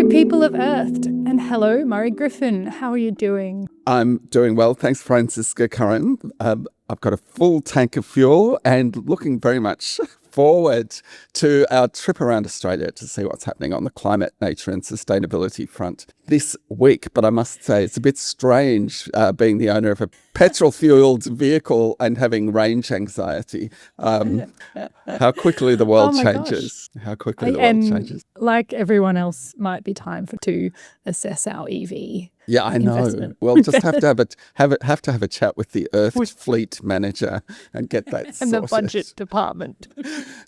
people of Earth, and hello, Murray Griffin. How are you doing? I'm doing well. Thanks, Francisca Curran. I've got a full tank of fuel and looking very much forward to our trip around Australia to see what's happening on the climate, nature and sustainability front this week. But I must say it's a bit strange being the owner of a petrol-fueled vehicle and having range anxiety. How quickly the world changes. Gosh. How quickly the world changes. Like everyone else, might be time to assess our EV. Yeah, I know. Investment. We'll just have to have a chat with the Earth Fleet manager and get that sorted. And the budget department.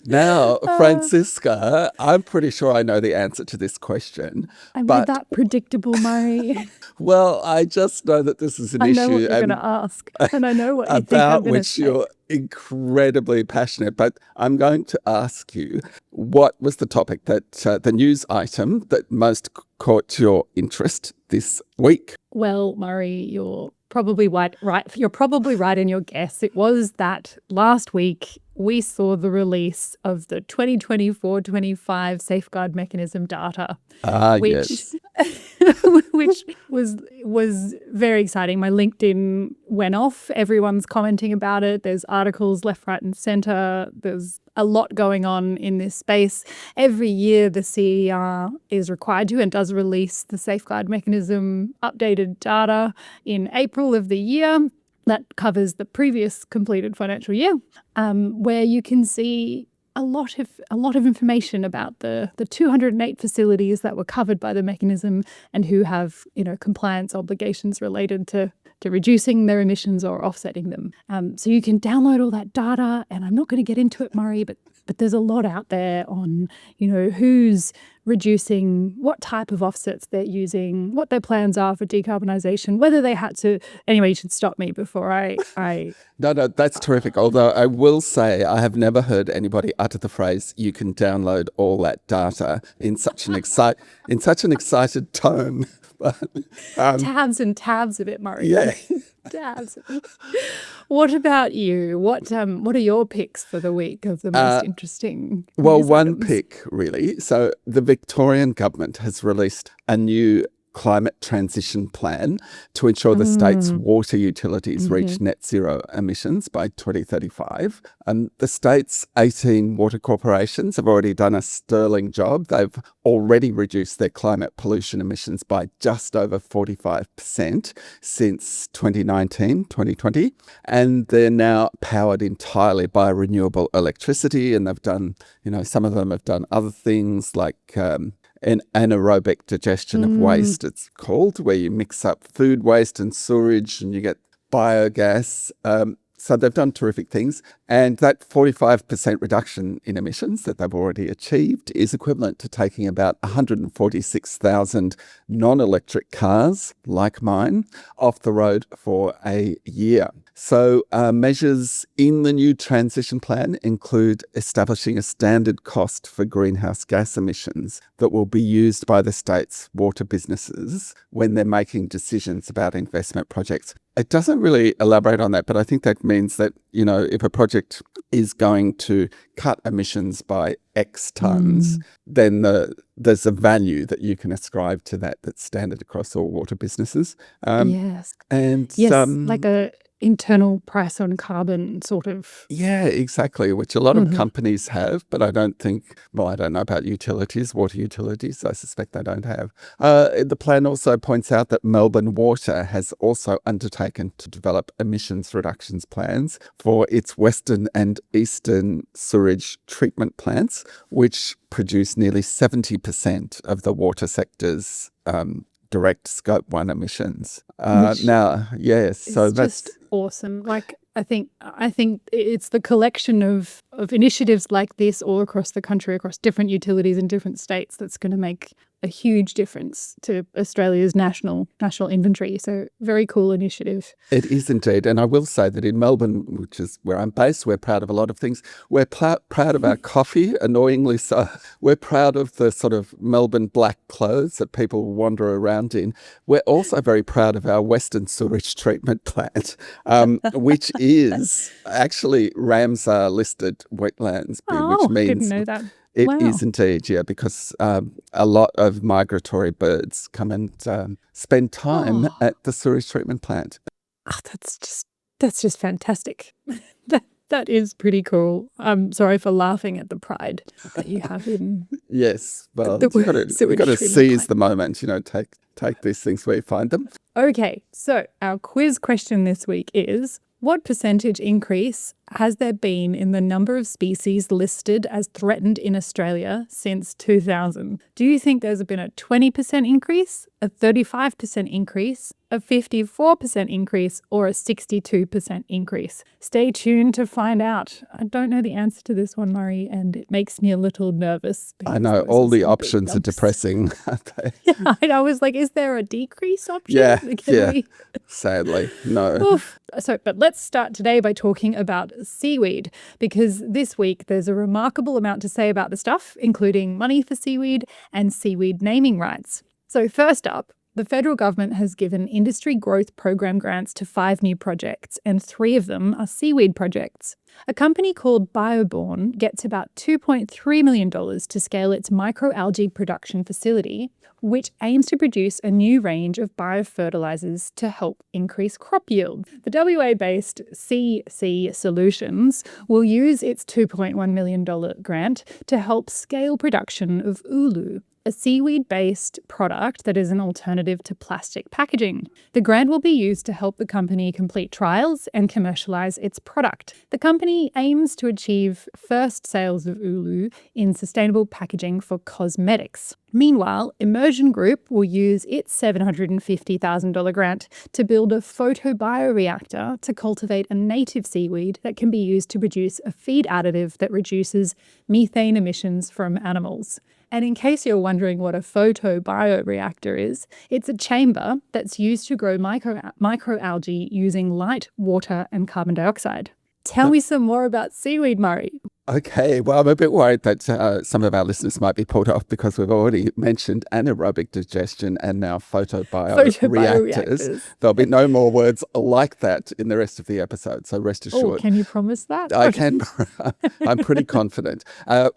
Now, Francisca, I'm pretty sure I know the answer to this question. Am I that predictable, Murray? Well, I just know that this is an issue. I know what you're going to ask, and I know what you think I'm about going to which say. you're incredibly passionate. But I'm going to ask you, what was the topic that the news item that most caught your interest this week? Well, Murray, you're probably right. You're probably right in your guess. It was that last week we saw the release of the 2024-25 safeguard mechanism data, Yes. which was very exciting. My LinkedIn went off. Everyone's commenting about it. There's articles left, right, and centre. There's a lot going on in this space. Every year, the CER is required to and does release the safeguard mechanism updated data in April of the year. That covers the previous completed financial year, where you can see a lot of information about the 208 facilities that were covered by the mechanism and who have compliance obligations related to reducing their emissions or offsetting them. So you can download all that data, and I'm not going to get into it, Murray, but there's a lot out there on who's reducing, what type of offsets they're using, what their plans are for decarbonisation, whether they had to. Anyway, you should stop me before I. No, that's terrific. Although I will say I have never heard anybody utter the phrase "you can download all that data" in such an excited tone. Tabs and tabs of it, Murray. Yeah. Tabs. What about you? What are your picks for the week of the most interesting? Well, one items? pick really. So the Victorian government has released a new climate transition plan to ensure the state's water utilities reach net zero emissions by 2035. And the state's 18 water corporations have already done a sterling job. They've already reduced their climate pollution emissions by just over 45% since 2019, 2020. And they're now powered entirely by renewable electricity. And they've done, some of them have done other things like an anaerobic digestion of waste, it's called, where you mix up food waste and sewage and you get biogas. So they've done terrific things. And that 45% reduction in emissions that they've already achieved is equivalent to taking about 146,000 non-electric cars, like mine, off the road for a year. So measures in the new transition plan include establishing a standard cost for greenhouse gas emissions that will be used by the state's water businesses when they're making decisions about investment projects. It doesn't really elaborate on that, but I think that means that, if a project is going to cut emissions by X tons, then there's a value that you can ascribe to that's standard across all water businesses. Yes. And like a internal price on carbon sort of. Yeah, exactly, which a lot of companies have, but I don't know about utilities, water utilities. I suspect they don't have. The plan also points out that Melbourne Water has also undertaken to develop emissions reductions plans for its western and eastern sewage treatment plants, which produce nearly 70% of the water sector's direct Scope 1 emissions. So that's just awesome. Like, I think it's the collection of initiatives like this all across the country, across different utilities in different states, that's going to make a huge difference to Australia's national inventory. So very cool initiative. It is indeed. And I will say that in Melbourne, which is where I'm based, we're proud of a lot of things. We're proud of our coffee, annoyingly so. We're proud of the sort of Melbourne black clothes that people wander around in. We're also very proud of our Western sewage treatment plant, which is actually Ramsar listed wetlands, which means didn't know that. It Wow. is indeed, yeah, because a lot of migratory birds come and spend time Oh. at the sewage treatment plant. Oh, that's just fantastic. That is pretty cool. I'm sorry for laughing at the pride that you have in Yes, well, the you got sewage to treatment seize plant. the moment, take these things where you find them. Okay, so our quiz question this week is, what percentage increase has there been in the number of species listed as threatened in Australia since 2000? Do you think there's been a 20% increase, a 35% increase, a 54% increase, or a 62% increase? Stay tuned to find out. I don't know the answer to this one, Murray, and it makes me a little nervous. I know, those all are the some big options are numbers. depressing, aren't they? Yeah, and I was like, is there a decrease option? Yeah, sadly, no. Oof. But let's start today by talking about seaweed, because this week there's a remarkable amount to say about the stuff, including money for seaweed and seaweed naming rights. So first up, the federal government has given industry growth program grants to 5 new projects, and 3 of them are seaweed projects. A company called Bioborn gets about $2.3 million to scale its microalgae production facility, which aims to produce a new range of biofertilizers to help increase crop yield. The WA-based CC Solutions will use its $2.1 million grant to help scale production of ulu, a seaweed-based product that is an alternative to plastic packaging. The grant will be used to help the company complete trials and commercialize its product. The company aims to achieve first sales of ulu in sustainable packaging for cosmetics. Meanwhile, Immersion Group will use its $750,000 grant to build a photobioreactor to cultivate a native seaweed that can be used to produce a feed additive that reduces methane emissions from animals. And in case you're wondering what a photobioreactor is, it's a chamber that's used to grow microalgae using light, water, and carbon dioxide. Tell me some more about seaweed, Murray. Okay, well, I'm a bit worried that some of our listeners might be pulled off because we've already mentioned anaerobic digestion and now photobioreactors. Photobioreactors. There'll be no more words like that in the rest of the episode, so rest assured. Oh, can you promise that? I can. I'm pretty confident.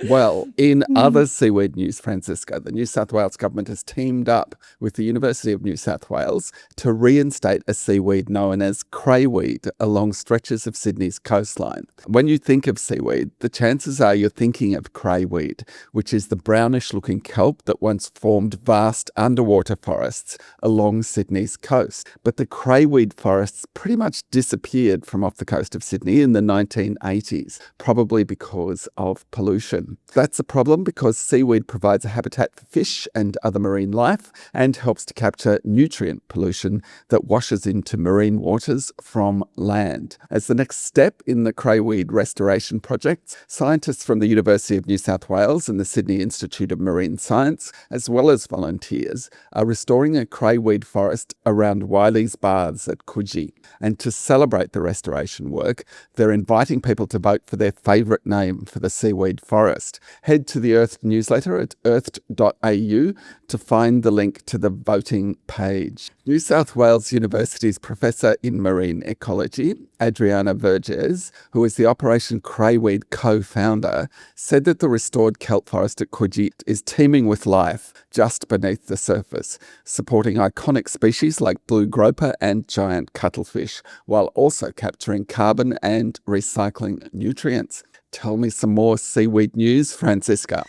Well, in other seaweed news, Francisca, the New South Wales government has teamed up with the University of New South Wales to reinstate a seaweed known as crayweed along stretches of Sydney's coastline. When you think of seaweed, the chances are you're thinking of crayweed, which is the brownish-looking kelp that once formed vast underwater forests along Sydney's coast. But the crayweed forests pretty much disappeared from off the coast of Sydney in the 1980s, probably because of pollution. That's a problem because seaweed provides a habitat for fish and other marine life and helps to capture nutrient pollution that washes into marine waters from land. As the next step in the crayweed restoration project, scientists from the University of New South Wales and the Sydney Institute of Marine Science, as well as volunteers, are restoring a crayweed forest around Wiley's Baths at Coogee. And to celebrate the restoration work, they're inviting people to vote for their favourite name for the seaweed forest. Head to the Earth newsletter at earth.au to find the link to the voting page. New South Wales University's Professor in Marine Ecology, Adriana Verges, who is the Operation Crayweed co-founder, said that the restored kelp forest at Coogee is teeming with life just beneath the surface, supporting iconic species like blue groper and giant cuttlefish, while also capturing carbon and recycling nutrients. Tell me some more seaweed news, Francisca.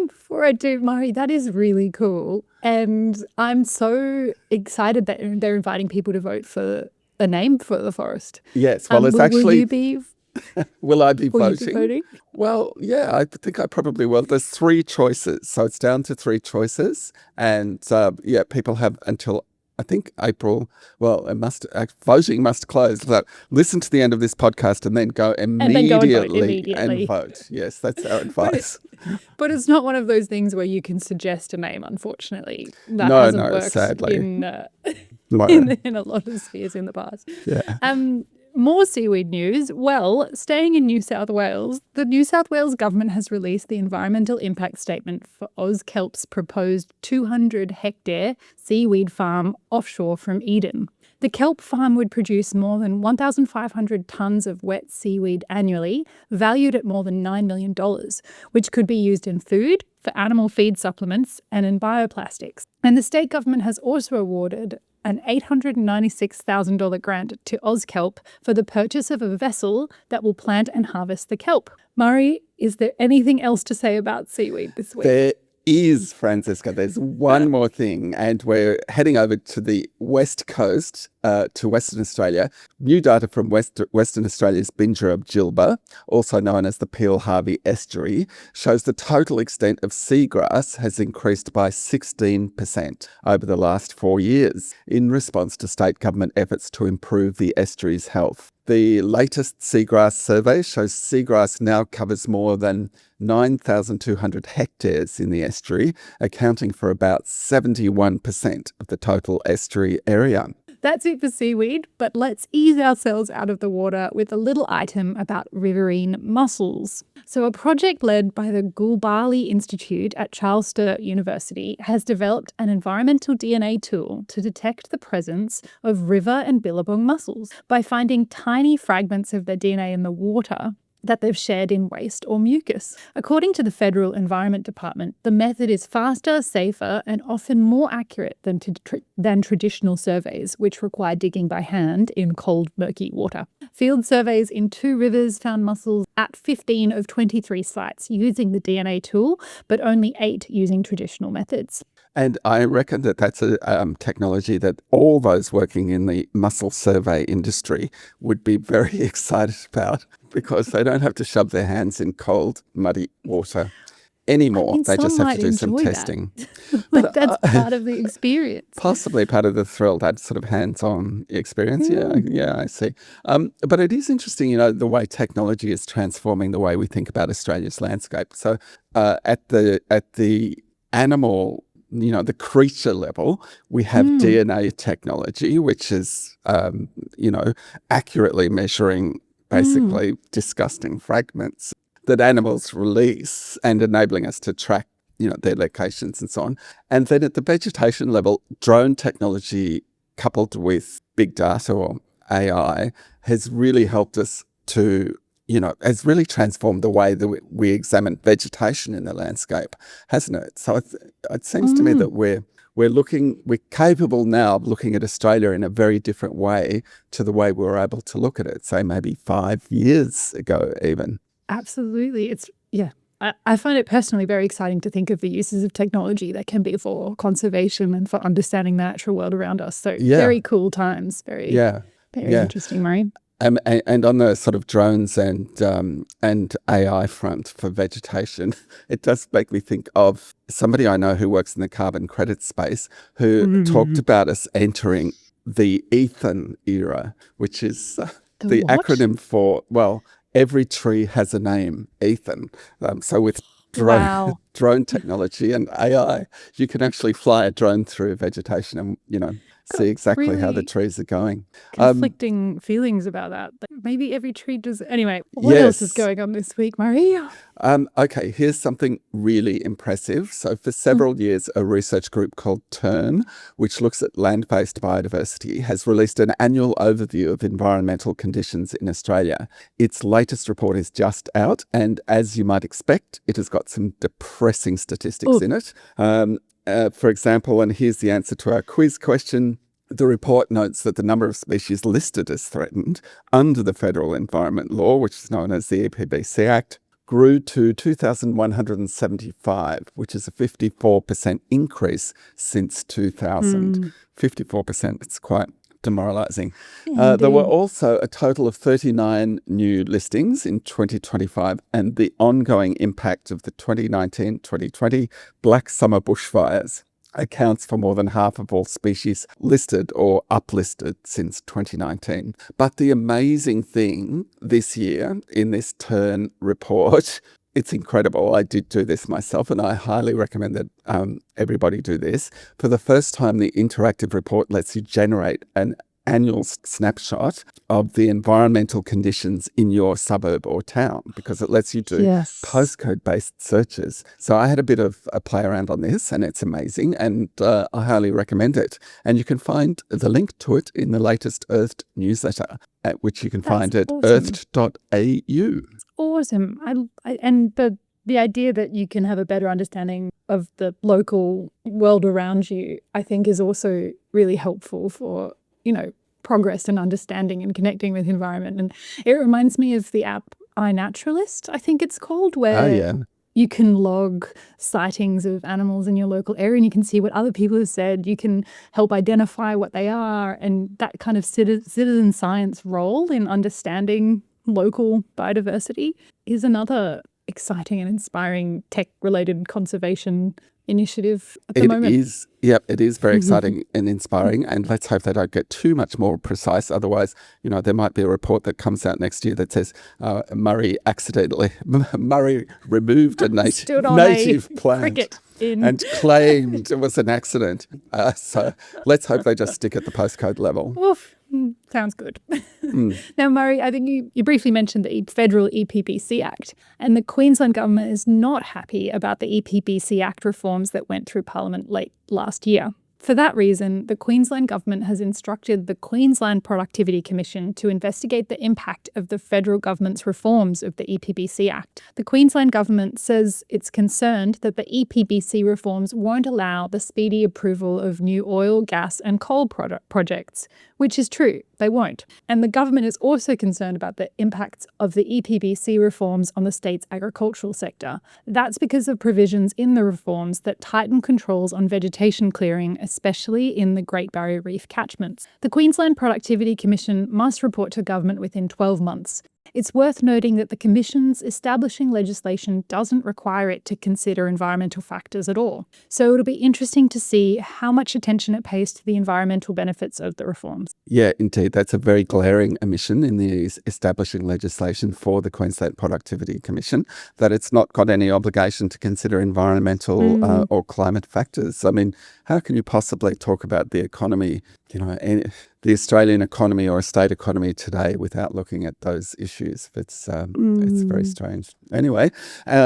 Before I do, Murray, that is really cool. And I'm so excited that they're inviting people to vote for a name for the forest. Yes, well, it's actually... Will you be... Will I be Will voting? you be voting? Well, yeah, I think I probably will. There's 3 choices, so it's down to 3 choices. And people have until, I think, April. Well, voting must close. So listen to the end of this podcast and then go immediately and vote. Yes, that's our advice. But it's not one of those things where you can suggest a name, unfortunately. That No, hasn't worked sadly. in a lot of spheres in the past. Yeah. More seaweed news. Well, staying in New South Wales, the New South Wales government has released the environmental impact statement for AusKelp's proposed 200-hectare seaweed farm offshore from Eden. The kelp farm would produce more than 1,500 tonnes of wet seaweed annually, valued at more than $9 million, which could be used in food, for animal feed supplements, and in bioplastics. And the state government has also awarded an $896,000 grant to AusKelp for the purchase of a vessel that will plant and harvest the kelp. Murray, is there anything else to say about seaweed this week? There is, Francisca. There's one more thing, and we're heading over to the west coast, to Western Australia. New data from Western Australia's Bingerab-Jilba, also known as the Peel-Harvey Estuary, shows the total extent of seagrass has increased by 16% over the last 4 years in response to state government efforts to improve the estuary's health. The latest seagrass survey shows seagrass now covers more than 9,200 hectares in the estuary, accounting for about 71% of the total estuary area. That's it for seaweed, but let's ease ourselves out of the water with a little item about riverine mussels. So a project led by the Goulburly Institute at Charles Sturt University has developed an environmental DNA tool to detect the presence of river and billabong mussels by finding tiny fragments of their DNA in the water that they've shared in waste or mucus. According to the Federal Environment Department, the method is faster, safer, and often more accurate than traditional surveys, which require digging by hand in cold, murky water. Field surveys in 2 rivers found mussels at 15 of 23 sites using the DNA tool, but only 8 using traditional methods. And I reckon that that's a technology that all those working in the mussel survey industry would be very excited about, because they don't have to shove their hands in cold, muddy water anymore. They just have to do some testing. But that's part of the experience. Possibly part of the thrill, that sort of hands-on experience. Yeah, I see. But it is interesting, the way technology is transforming the way we think about Australia's landscape. So at the animal, the creature level, we have DNA technology, which is, accurately measuring basically disgusting fragments that animals release and enabling us to track, their locations and so on. And then at the vegetation level, drone technology coupled with big data or AI has really helped us to, has really transformed the way that we examine vegetation in the landscape, hasn't it? So it seems to me that we're capable now of looking at Australia in a very different way to the way we were able to look at it, say maybe 5 years ago even. Absolutely. I find it personally very exciting to think of the uses of technology that can be for conservation and for understanding the natural world around us. So very cool times. Very interesting, Murray. And on the sort of drones and AI front for vegetation, it does make me think of somebody I know who works in the carbon credit space who talked about us entering the Ethan era, which is the acronym for, every tree has a name, Ethan. So with drone technology and AI, you can actually fly a drone through vegetation and, see exactly how the trees are going. Conflicting feelings about that. Maybe every tree does. Anyway, what else is going on this week, Murray? Okay, here's something really impressive. So for several years, a research group called TURN, which looks at land-based biodiversity, has released an annual overview of environmental conditions in Australia. Its latest report is just out, and as you might expect, it has got some depressing statistics in it. For example, and here's the answer to our quiz question, the report notes that the number of species listed as threatened under the Federal Environment Law, which is known as the EPBC Act, grew to 2,175, which is a 54% increase since 2000. 54%, it's quite demoralising. There were also a total of 39 new listings in 2025, and the ongoing impact of the 2019-2020 Black Summer bushfires accounts for more than half of all species listed or uplisted since 2019. But the amazing thing this year in this TURN report, it's incredible. I did do this myself, and I highly recommend that everybody do this. For the first time, the interactive report lets you generate an annual snapshot of the environmental conditions in your suburb or town, because it lets you do postcode-based searches. So I had a bit of a play around on this, and it's amazing, and I highly recommend it. And you can find the link to it in the latest Earthed newsletter, at which you can find at earthed.au. Awesome. And the idea that you can have a better understanding of the local world around you, I think, is also really helpful for, progress and understanding and connecting with the environment. And it reminds me of the app iNaturalist, I think it's called, where you can log sightings of animals in your local area and you can see what other people have said. You can help identify what they are, and that kind of citizen science role in understanding local biodiversity is another exciting and inspiring tech-related conservation initiative at the moment. It is very exciting and inspiring, and let's hope they don't get too much more precise. Otherwise, there might be a report that comes out next year that says Murray removed a native plant and claimed it was an accident. So let's hope they just stick at the postcode level. Oof. Sounds good. Now, Murray, I think you briefly mentioned the federal EPBC Act, and the Queensland government is not happy about the EPBC Act reforms that went through Parliament late last year. For that reason, the Queensland government has instructed the Queensland Productivity Commission to investigate the impact of the federal government's reforms of the EPBC Act. The Queensland government says it's concerned that the EPBC reforms won't allow the speedy approval of new oil, gas and coal projects, which is true, they won't. And the government is also concerned about the impacts of the EPBC reforms on the state's agricultural sector. That's because of provisions in the reforms that tighten controls on vegetation clearing, especially in the Great Barrier Reef catchments. The Queensland Productivity Commission must report to government within 12 months. It's worth noting that the Commission's establishing legislation doesn't require it to consider environmental factors at all. So it'll be interesting to see how much attention it pays to the environmental benefits of the reforms. Yeah, indeed. That's a very glaring omission in the establishing legislation for the Queensland Productivity Commission, that it's not got any obligation to consider environmental or climate factors. I mean, how can you possibly talk about the economy, the Australian economy or a state economy today without looking at those issues? It's very strange. Anyway,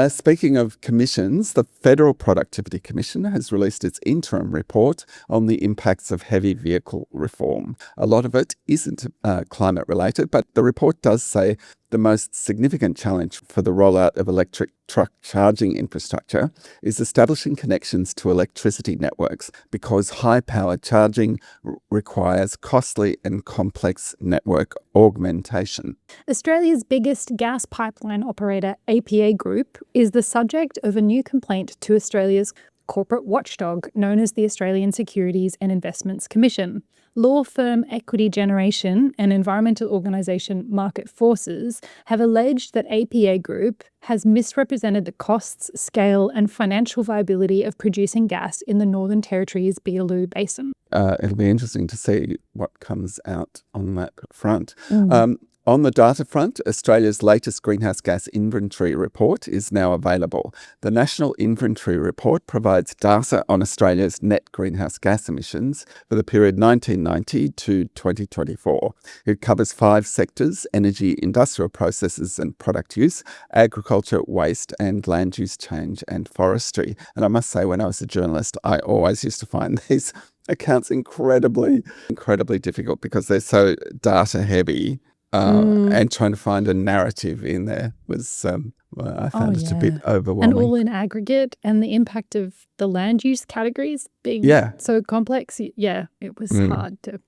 speaking of commissions, the Federal Productivity Commission has released its interim report on the impacts of heavy vehicle reform. A lot of it isn't climate related, but the report does say the most significant challenge for the rollout of electric truck charging infrastructure is establishing connections to electricity networks, because high-power charging requires costly and complex network augmentation. Australia's biggest gas pipeline operator, APA Group, is the subject of a new complaint to Australia's corporate watchdog known as the Australian Securities and Investments Commission. Law firm Equity Generation and environmental organisation Market Forces have alleged that APA Group has misrepresented the costs, scale and financial viability of producing gas in the Northern Territory's Beetaloo Basin. It'll be interesting to see what comes out on that front. On the data front, Australia's latest greenhouse gas inventory report is now available. The National Inventory Report provides data on Australia's net greenhouse gas emissions for the period 1990 to 2024. It covers 5 sectors: energy, industrial processes and product use, agriculture, waste and land use change and forestry. And I must say, when I was a journalist, I always used to find these accounts incredibly difficult because they're so data heavy. And trying to find a narrative in there was, I found it a bit overwhelming. And all in aggregate, and the impact of the land use categories being so complex. Yeah, it was hard to,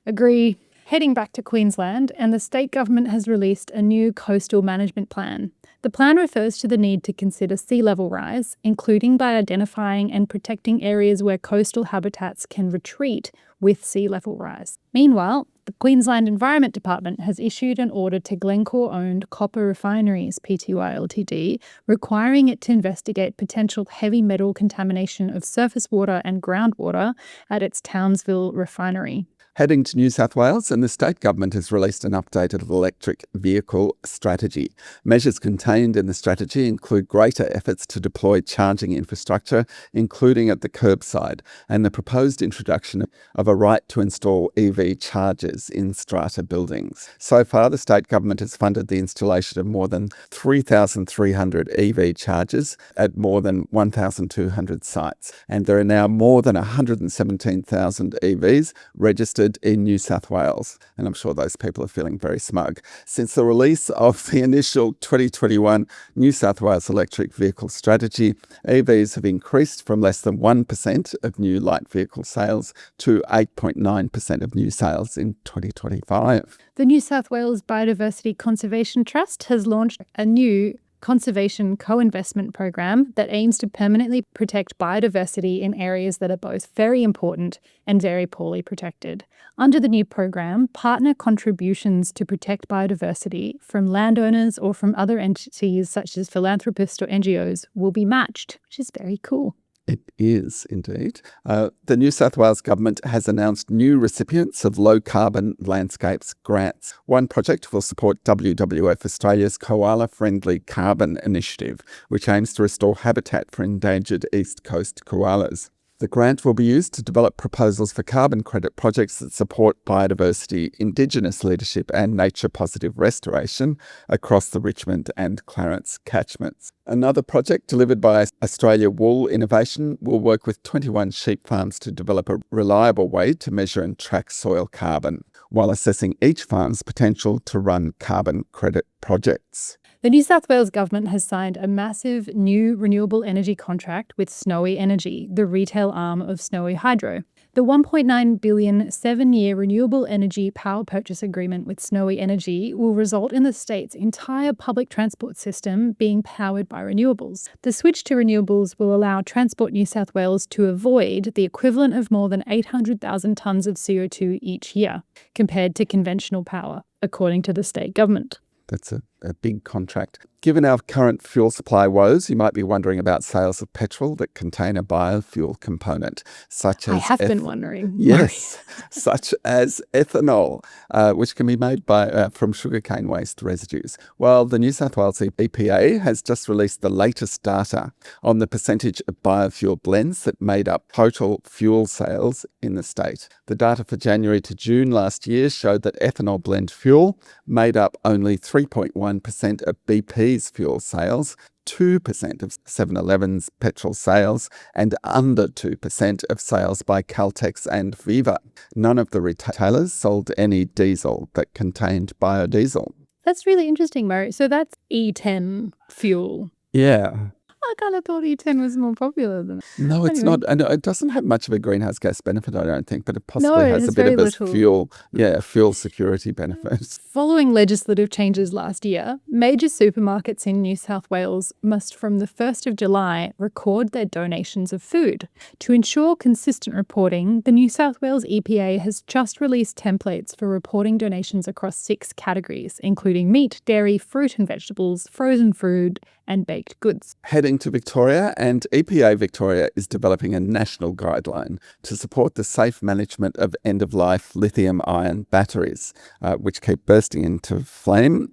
agree. Heading back to Queensland, and the state government has released a new coastal management plan. The plan refers to the need to consider sea level rise, including by identifying and protecting areas where coastal habitats can retreat with sea level rise. Meanwhile, the Queensland Environment Department has issued an order to Glencore-owned Copper Refineries Pty Ltd, requiring it to investigate potential heavy metal contamination of surface water and groundwater at its Townsville refinery. Heading to New South Wales, and the state government has released an updated electric vehicle strategy. Measures contained in the strategy include greater efforts to deploy charging infrastructure, including at the curbside, and the proposed introduction of a right to install EV chargers in strata buildings. So far, the state government has funded the installation of more than 3,300 EV chargers at more than 1,200 sites, and there are now more than 117,000 EVs registered in New South Wales, and I'm sure those people are feeling very smug. Since the release of the initial 2021 New South Wales electric vehicle strategy, EVs have increased from less than 1% of new light vehicle sales to 8.9% of new sales in 2025. The New South Wales Biodiversity Conservation Trust has launched a new conservation co-investment program that aims to permanently protect biodiversity in areas that are both very important and very poorly protected. Under the new program, partner contributions to protect biodiversity from landowners or from other entities such as philanthropists or NGOs will be matched, which is very cool. It is indeed. The New South Wales government has announced new recipients of low carbon landscapes grants. One project will support WWF Australia's Koala Friendly Carbon Initiative, which aims to restore habitat for endangered East Coast koalas. The grant will be used to develop proposals for carbon credit projects that support biodiversity, Indigenous leadership and nature-positive restoration across the Richmond and Clarence catchments. Another project delivered by Australia Wool Innovation will work with 21 sheep farms to develop a reliable way to measure and track soil carbon, while assessing each farm's potential to run carbon credit projects. The New South Wales government has signed a massive new renewable energy contract with Snowy Energy, the retail arm of Snowy Hydro. The $1.9 billion 7-year renewable energy power purchase agreement with Snowy Energy will result in the state's entire public transport system being powered by renewables. The switch to renewables will allow Transport New South Wales to avoid the equivalent of more than 800,000 tonnes of CO2 each year, compared to conventional power, according to the state government. That's a big contract. Given our current fuel supply woes, you might be wondering about sales of petrol that contain a biofuel component, such as... I have been wondering. Yes, such as ethanol, which can be made from sugarcane waste residues. Well, the New South Wales EPA has just released the latest data on the percentage of biofuel blends that made up total fuel sales in the state. The data for January to June last year showed that ethanol blend fuel made up only 3.1% of BP's fuel sales, 2% of 7-Eleven's petrol sales, and under 2% of sales by Caltex and Viva. None of the retailers sold any diesel that contained biodiesel. That's really interesting, Mo. So that's E10 fuel. Yeah. I kind of thought E10 was more popular than that. No, it's Anyway. not. And it doesn't have much of a greenhouse gas benefit, I don't think, but it possibly has has a bit of very a little. fuel security benefit. Following legislative changes last year, major supermarkets in New South Wales must from the 1st of July record their donations of food. To ensure consistent reporting, the New South Wales EPA has just released templates for reporting donations across 6 categories, including meat, dairy, fruit and vegetables, frozen food and baked goods. Heading to Victoria, and EPA Victoria is developing a national guideline to support the safe management of end-of-life lithium-ion batteries, which keep bursting into flame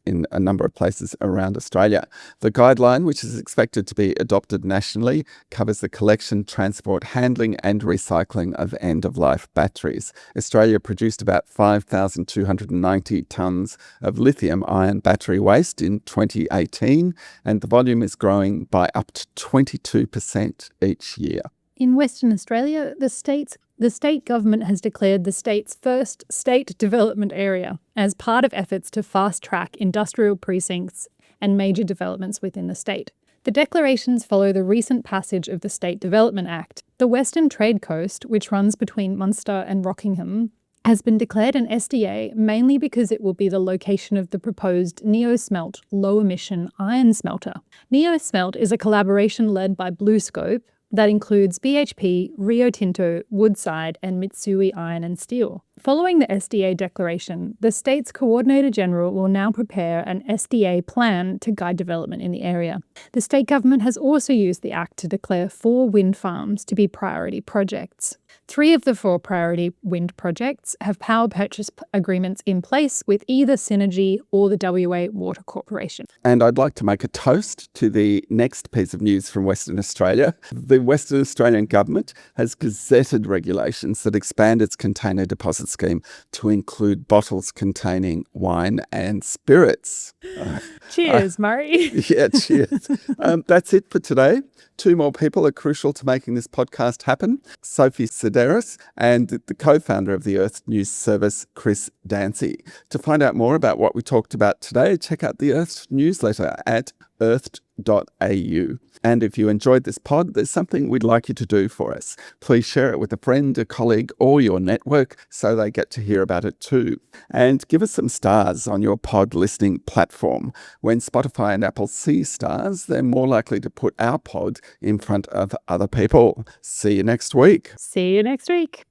in a number of places around Australia. The guideline, which is expected to be adopted nationally, covers the collection, transport, handling and recycling of end-of-life batteries. Australia produced about 5,290 tonnes of lithium-ion battery waste in 2018, and the volume is growing by up to 22% each year. In Western Australia, the state government has declared the state's first state development area as part of efforts to fast-track industrial precincts and major developments within the state. The declarations follow the recent passage of the State Development Act. The Western Trade Coast, which runs between Munster and Rockingham, has been declared an SDA mainly because it will be the location of the proposed NeoSmelt low-emission iron smelter. NeoSmelt is a collaboration led by BlueScope that includes BHP, Rio Tinto, Woodside and Mitsui Iron and Steel. Following the SDA declaration, the state's Coordinator General will now prepare an SDA plan to guide development in the area. The state government has also used the Act to declare 4 wind farms to be priority projects. 3 of the 4 priority wind projects have power purchase agreements in place with either Synergy or the WA Water Corporation. And I'd like to make a toast to the next piece of news from Western Australia. The Western Australian government has gazetted regulations that expand its container deposit scheme to include bottles containing wine and spirits. Cheers, Murray. Yeah, cheers. That's it for today. 2 more people are crucial to making this podcast happen. Sophie Sedaris and the co-founder of the Earth News Service, Chris Dancy. To find out more about what we talked about today, check out the Earth newsletter at earth.au. And if you enjoyed this pod, there's something we'd like you to do for us. Please share it with a friend, a colleague, or your network so they get to hear about it too. And give us some stars on your pod listening platform. When Spotify and Apple see stars, they're more likely to put our pod in front of other people. See you next week. See you next week.